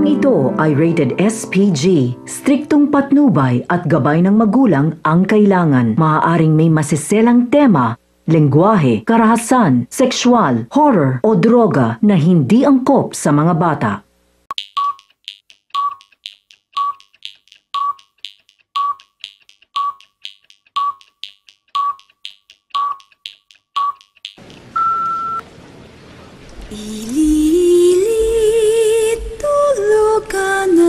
Programang ito ay rated SPG. Striktong patnubay at gabay ng magulang ang kailangan. Maaaring may masiselang tema, lengguwahe, karahasan, sexual, horror o droga na hindi angkop sa mga bata. Ililit tuluganay,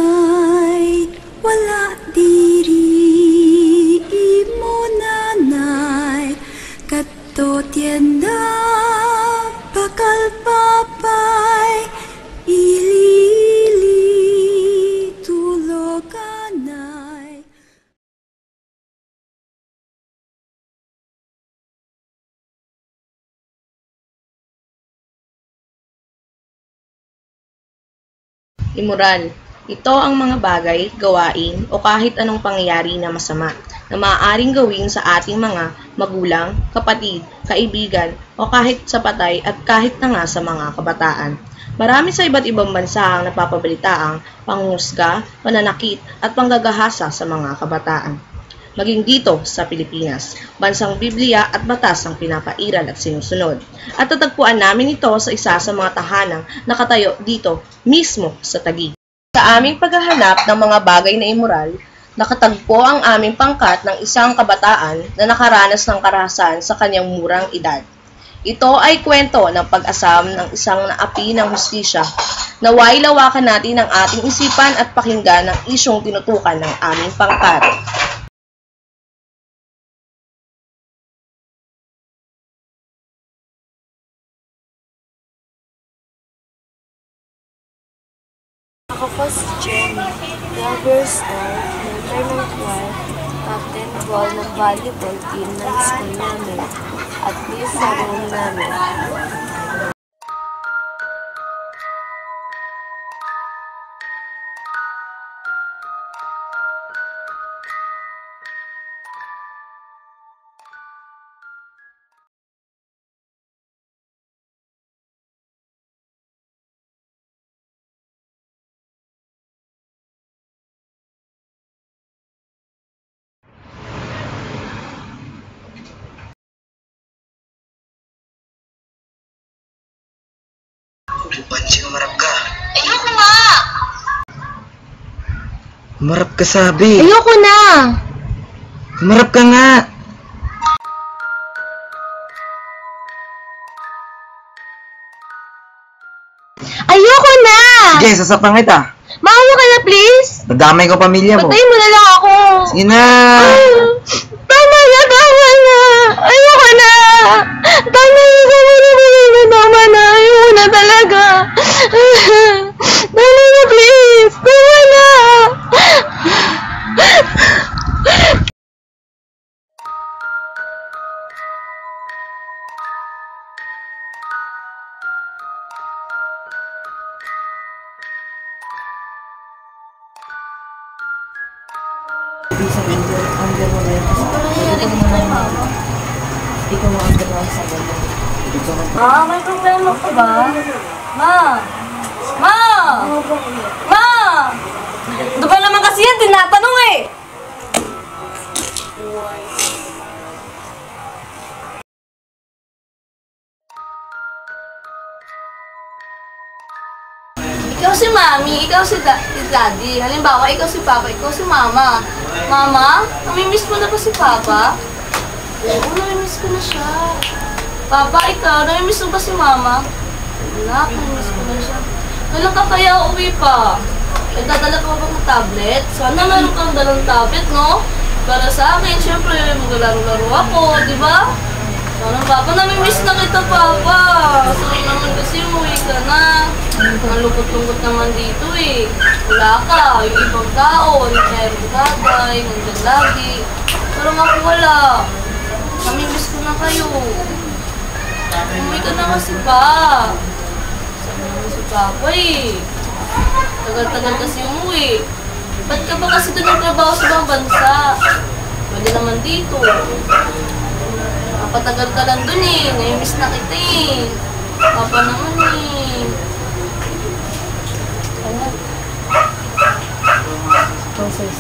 wala diri imo nanay, kato tienda bakal papay, ililit tuluganay. Immoral. Ito ang mga bagay, gawain, o kahit anong pangyayari na masama na maaaring gawin sa ating mga magulang, kapatid, kaibigan, o kahit sa patay at kahit na nga sa mga kabataan. Marami sa iba't ibang bansa ang napapabalitaang panghusga, pananakit at panggagahasa sa mga kabataan. Maging dito sa Pilipinas, bansang Biblia at batas ang pinapairal at sinusunod. At tatagpuan namin ito sa isa sa mga tahanang nakatayo dito mismo sa Taguig. Sa aming paghahanap ng mga bagay na immoral, nakatagpo ang aming pangkat ng isang kabataan na nakaranas ng karahasan sa kanyang murang edad. Ito ay kwento ng pag-asam ng isang naapi ng hustisya. Naway lawakan natin ang ating isipan at pakinggan ang isyong tinutukan ng aming pangkat. Ako po si Jenny, 12 years old, member ng choir, captain ball ng volleyball team ng school namin, at please sa room namin. Pansi, umarap ka. Ayoko nga! Umarap ka, sabi. Ayoko na! Umarap ka nga. Ayoko na! Sige, sasaktan kita. Maawa ka na, please! Nadamay ko pamilya mo. Patayin mo na lang ako! Sige na! Tama na! Tama na! Ayoko na! Tama na! Ayoko na talaga! Tama na, please! Tama na! Ibig sabihin, under mo na yun. Kasi ito mo na yung ikaw mo under mo sa ganda. Ma, may problema ka ba? Ma! Ma! Ma! Doon ba naman kasi yan? Tinatanong eh! Ikaw si Mami, ikaw si Daddy. Halimbawa, ikaw si Papa, ikaw si Mama. Mama, namimiss mo na ba si Papa? Oo, namimiss ko na siya. Papa, ikaw, namimiss mo ba si Mama? Wala, namimiss ko na siya. Kailan ka kaya uwi pa? Nagdadala ka ba ng tablet? Sana meron kang dalang tablet, no? Para sa akin, syempre, maglalaro-laro ako, di ba? Sana, Papa, namimiss na kita, Papa. Sana naman kasi umuwi ka na. Ang lungkot-lungkot naman dito eh. Wala ka, yung ibang tao, yung meron tatay, nandyan lagi. Pero ako wala. Namimiss ko na kayo. Umuwi ka na kasi pa. Sabi naman si Papa eh. Tagal-tagal kasi umuwi. Ba't ka ba kasi doon nagtrabaho sa ibang bansa? Pwede naman dito. Napatagal ka lang doon eh. Nai-miss na kita eh. Papa naman eh. Sources.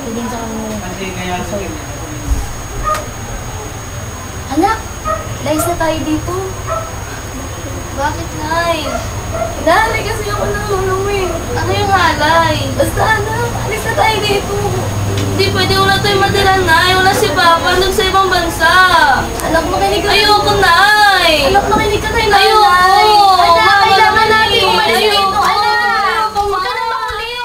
Tigin sa kanila. Anak, layas na tayo dito. Bakit, Nay? Naalay kasi ako ng ulo mo eh. Ano yung halay? Basta anak, alis na tayo dito. Hindi pwede, wala tayo matira, Nay. Wala si Papa, nag sa ibang bansa. Anak, makinig ka. Ayoko, Nay. Anak, makinig ka tayo, Nay. Ayoko. Anak, kailangan natin umalis dito, anak. Huwag ka na makulit.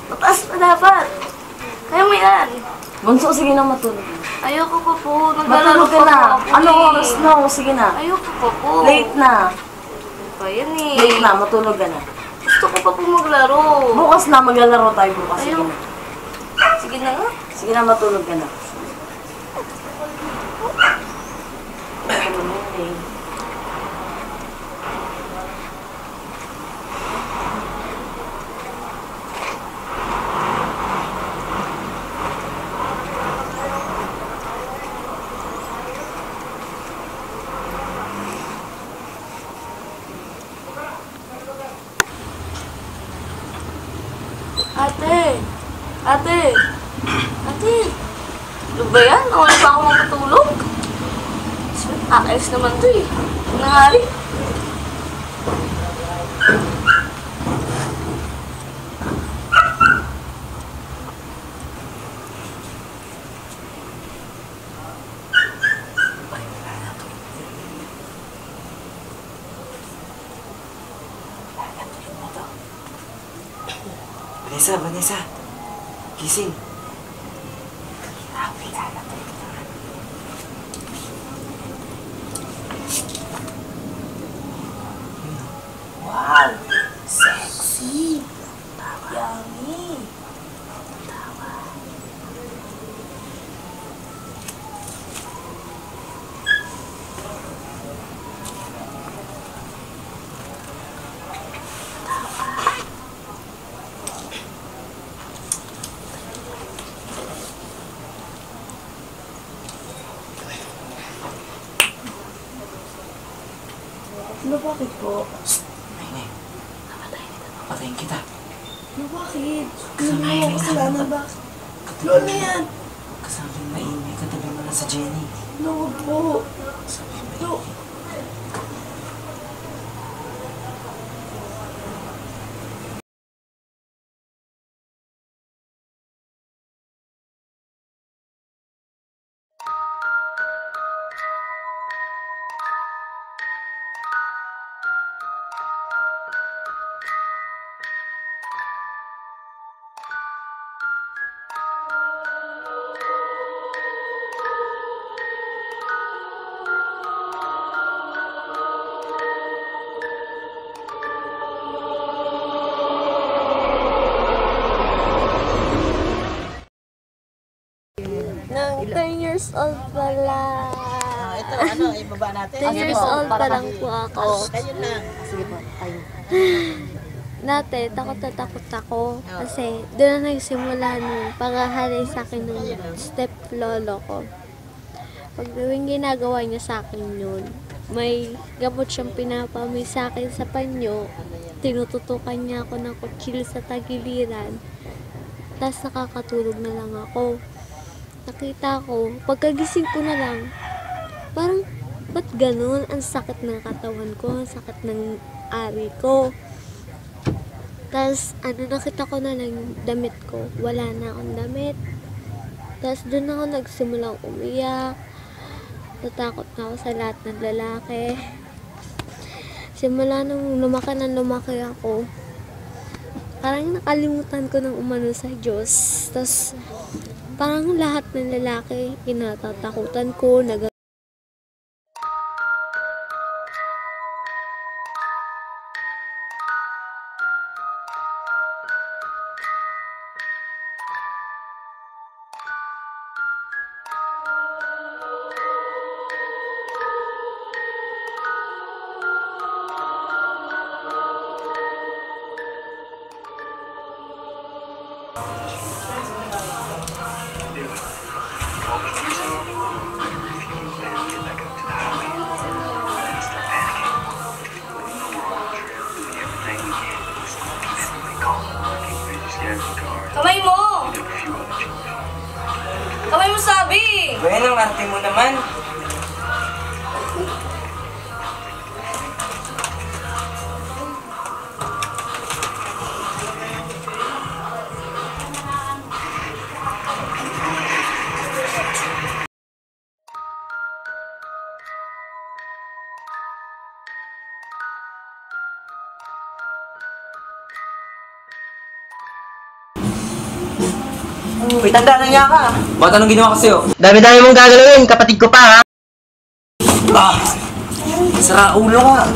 Mataas pa dapat. Kaya mo yan. Bunso, sige na matulog. Ayoko pa po. Matulog ka na. Anong oras na? Sige na. Ayoko pa po. Late na. Pa yan eh. Late na, matulog ka na. Gusto ko pa po maglaro. Bukas na, maglalaro tayo bukas. Sige Ayoko. na. Sige na nga. Sige na, matulog ka na. Matulog na eh. Ate! Ate! Ate! Ano ba yan? Nawala pa ako matulog? Ayos naman to eh. Ano nangyari? Vanessa. Gising. Wow! Sexy! Yummy! Ano, bakit po? Mahinay. Papatayin kita. Ano, bakit? Kasama Ano, kasalanan ba? Ano yan? Kasama yung maingay. Katabi mo na sa Jenny. No, wag po. No. Nang 10 years old pala. Ito, ibaba natin. 10 years old pa lang po ako. Kayo lang. Sige po, tayo. Dati, takot na takot ako. Kasi doon na nagsimula nung panghahalay sa akin ng step lolo ko. Pag yung ginagawa niya sa akin yun, may gamot siyang pinapamay sa akin sa panyo. Tinututukan niya ako ng kutsil sa tagiliran. Tapos nakakatulog na lang ako. nakita ko, pagkagising ko na lang, parang, ba't ganun? Ang sakit ng katawan ko, ang sakit ng ari ko. Tapos, nakita ko na lang yung damit ko. Wala na akong damit. Tapos, doon ako nagsimulang umiyak. Natakot na ako sa lahat ng lalaki. Simula nung lumaki ako, parang nakalimutan ko ng umano sa Diyos. Tapos, parang lahat ng lalaki, kinatatakutan ko, Kamay mo! Kamay mo sabi! Bueno, ang arte mo naman. Uy, tanda na nga ka. Ba't anong ginawa ko sa'yo? Dami-dami mong gagalawin, kapatid ko pa ha. Ah! Sara ulo ka.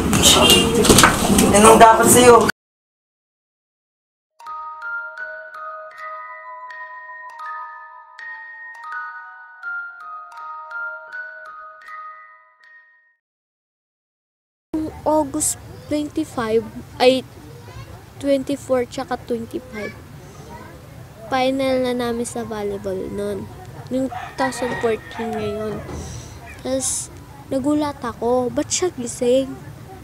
Anong dapat sa'yo? August 25 ay 24 tsaka 25. Final na namin sa volleyball noon. Yung 2014 ngayon. Tapos, nagulat ako. Ba't siya gising?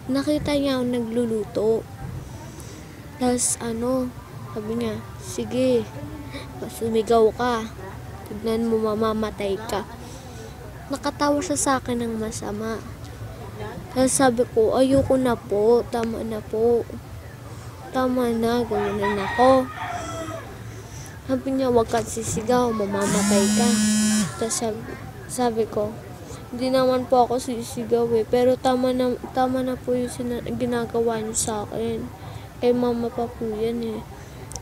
Nakita niya ako nagluluto. Tapos, sabi niya, sige, sumigaw ka. Tignan mo, mamamatay ka. Nakatawa siya sa akin ng masama. Tapos sabi ko, ayoko na po. Tama na po. Tama na, gawin na ako. Sabi niya, huwag kang sisigaw, mamamatay ka. Tapos sabi ko, hindi naman po ako sisigaw eh. Pero tama na po yung ginagawa niyo sa akin. Kay mama pa po yan eh.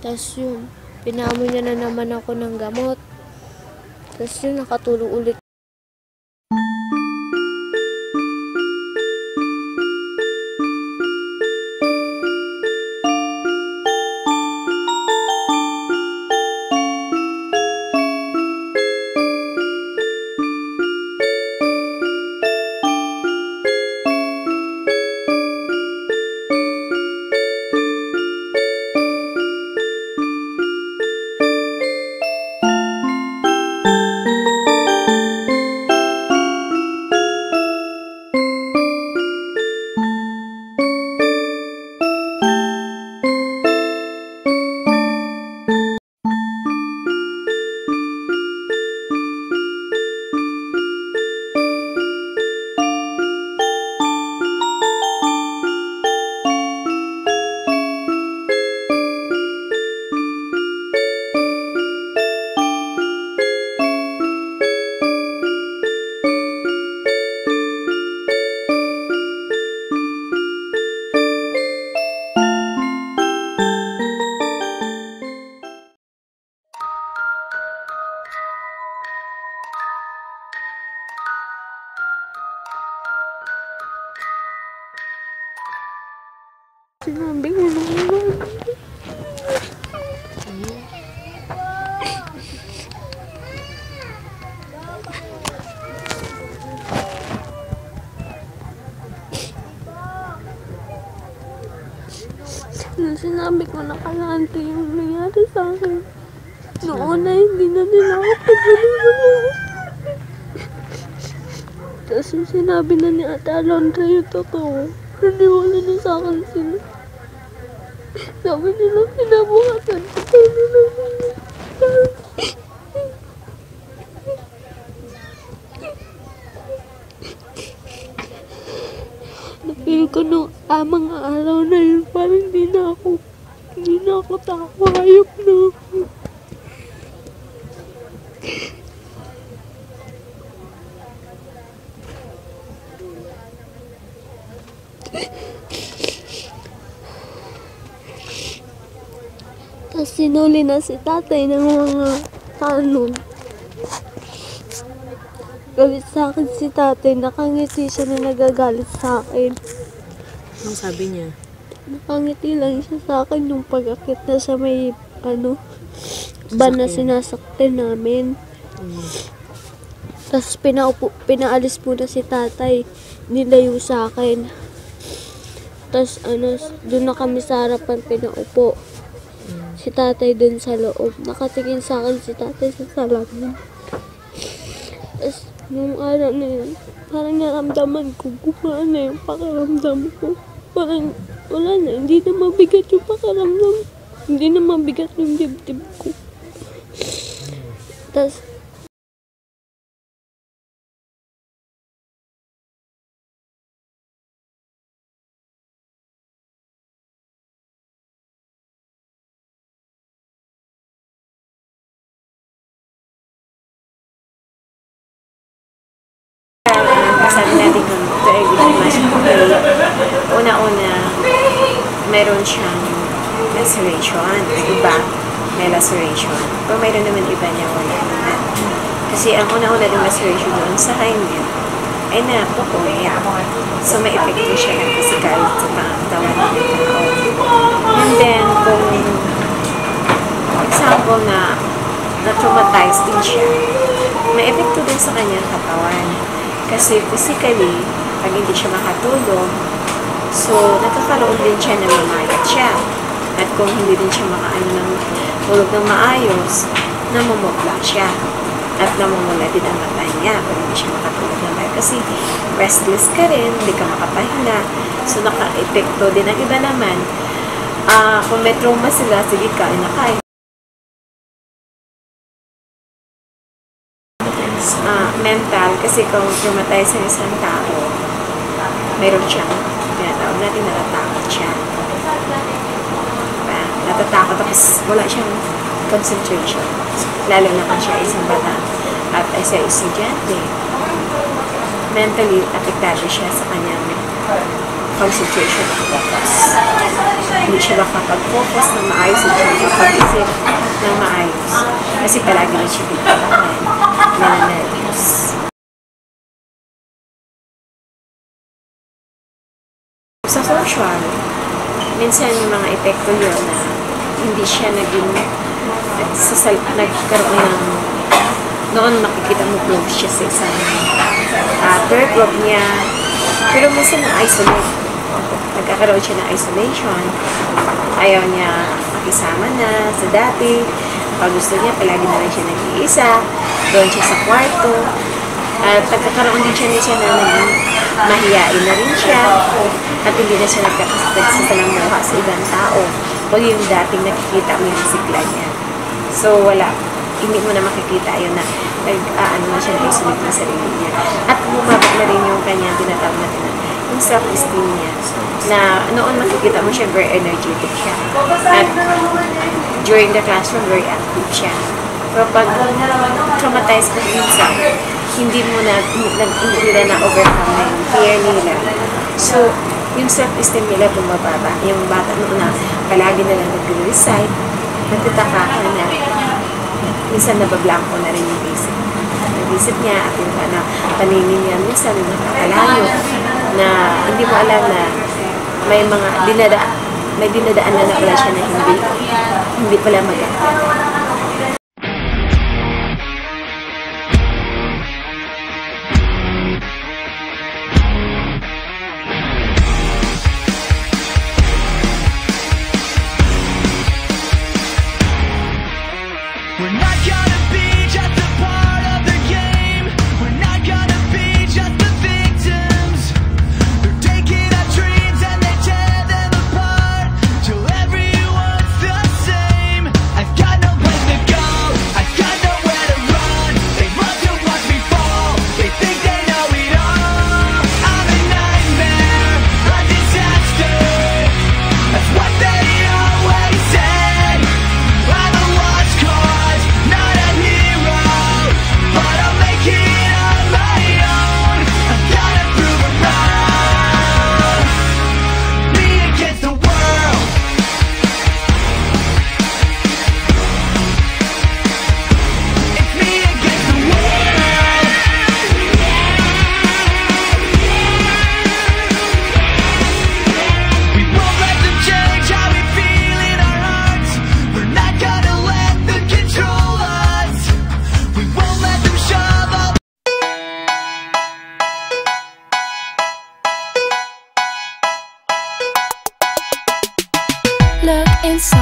Tapos yun, pinaamoy niya na naman ako ng gamot. Tapos yun, nakatulog ulit. Sinabi ko naman. Nung sinabi ko na kalante yung nangyari sa akin, noon na hindi na nila ako pagaliwan. Tapos yung sinabi na ni Ate Alondra yung totoo, naniwala na sa akin sila. Sabi nila, kinabukasan ko. ko nung mga araw na yun, parang hindi na ako tao, hayop na ako. Tapos sinuli na si tatay ng mga tanong. Galit sa akin si tatay, nakangiti siya na nagagalit sa akin. Anong sabi niya? Nakangiti lang siya sa akin nung pag-akit na sa may, ban na sinasaktan namin. Tapos pinaalis muna si tatay, nilayo sa akin. Tapos doon na kami sa harapan pinaupo. Si tatay doon sa loob. Nakatingin sa akin si tatay sa salamin. Tapos nung araw na yun, parang naramdaman ko, gumana yung pakiramdam ko. Parang wala na, hindi na mabigat yung pakiramdam. Hindi na mabigat yung dibdib ko. Tapos sabi natin kung ito ay magic okay. Una-una, meron siyang laceration. Iba, may laceration. Pero mayroon naman iba niya wala naman. Kasi ang una-una ng laceration doon sa kanya ay napukuya. So may epekto siya ng physical sa pangatawan ng tao. And then, kung example na traumatize din siya, may epekto din sa kanyang katawan. Kasi physically, pag hindi siya makatulog, so nagkakaroon din siya na mamayat siya. At kung hindi din siya makaano ng tulog ng maayos, namumutla siya. At namumula din ang mata niya pag hindi siya makatulog ng maayos. Kasi restless ka rin, hindi ka makapahinga. So naka-epekto din. Ang iba naman, kung may trauma sila, sige kain na kain. Mental, kasi kung traumatized sa isang tao, mayroon siyang tinatawag natin natatakot siya. Diba? Natatakot tapos wala siyang concentration. Lalo na kung siya isang bata at isa estudyante. Mentally, apektado siya sa kanyang concentration at focus. Hindi siya makapag-focus ng maayos, hindi siya makapag-isip ng maayos. Kasi palagi na siya nananayos. Sa social, minsan yung mga epekto yun na hindi siya nagkaroon ng noon makikita mo close siya sa isang third group niya, pero minsan na-isolate. Nagkakaroon siya ng isolation. Ayaw niya makisama na sa dati. Pag gusto niya, palagi na rin siya nag-iisa. Doon siya sa kwarto. At nagkakaroon din siya na mahiyain na rin siya. At hindi na siya nagkakasalamukha sa ibang tao. O yung dating nakikita mo yung sikla niya. So, wala. Hindi mo na makikita yun na nag-aano na siya, nag-isolate na sarili niya. At bumabak na rin yung kanyang tinatawag natin na yung self-esteem niya. Na noon makikita mo siya, very energetic siya. At during the classroom, very active siya. Pero pag traumatized ka minsan, hindi nila na-overcome na yung fear nila. So, yung self-esteem nila bumababa. Yung bata noon na palagi na lang nag-recite, nagtataka ka na minsan nabablanko na rin yung isip niya at yung paningin niya minsan nakakalayo na hindi mo alam na may mga dinadaan na pala siya na hindi pala maganda. I've got no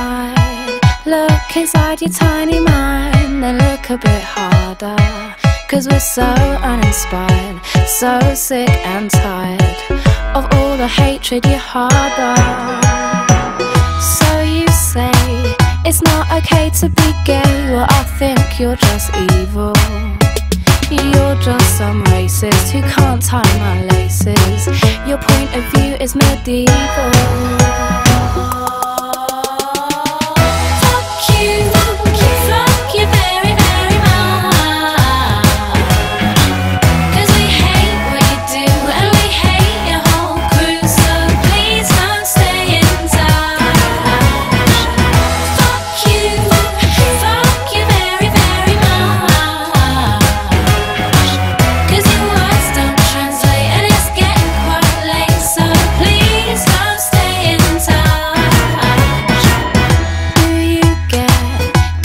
inside. Look inside your tiny mind, then look a bit harder. 'Cause we're so uninspired, so sick and tired of all the hatred you harbor. So you say it's not okay to be gay. Well, I think you're just evil. You're just some racist who can't tie my laces. Your point of view is medieval. Fuck you very, very much. 'Cause we hate what you do and we hate your whole crew. So please don't stay in touch. Fuck you very, very much. 'Cause your words don't translate and it's getting quite late. So please don't stay in touch.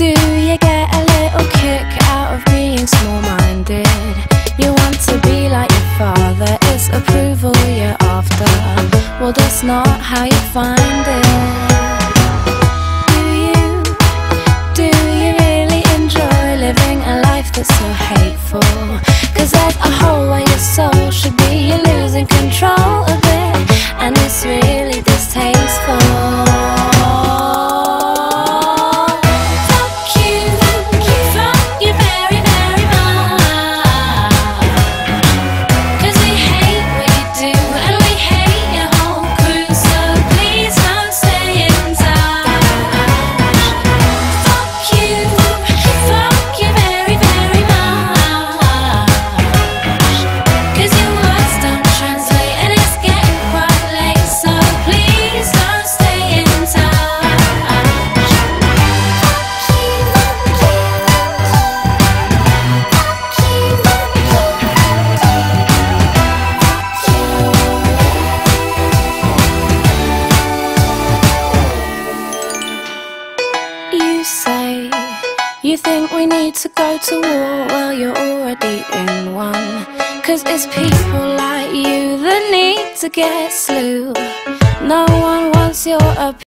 Do you get a little kick out of being small-minded? You want to be like your father, it's approval you're after. Well, that's not how you find it. Do you really enjoy living a life that's so hateful? 'Cause there's a hole where your soul should be. You're losing control of it, and it's really distasteful. Fuck you very, very much. 'Cause we hate what you do and we hate your whole crew. So please don't stay in touch. Fuck you very, very much. 'Cause your words don't translate and it's getting quite late. So please don't stay in touch. You say you think we need to go to war. Well, you're already in one. 'Cause it's people like you that need to get slew. No one wants your opinion.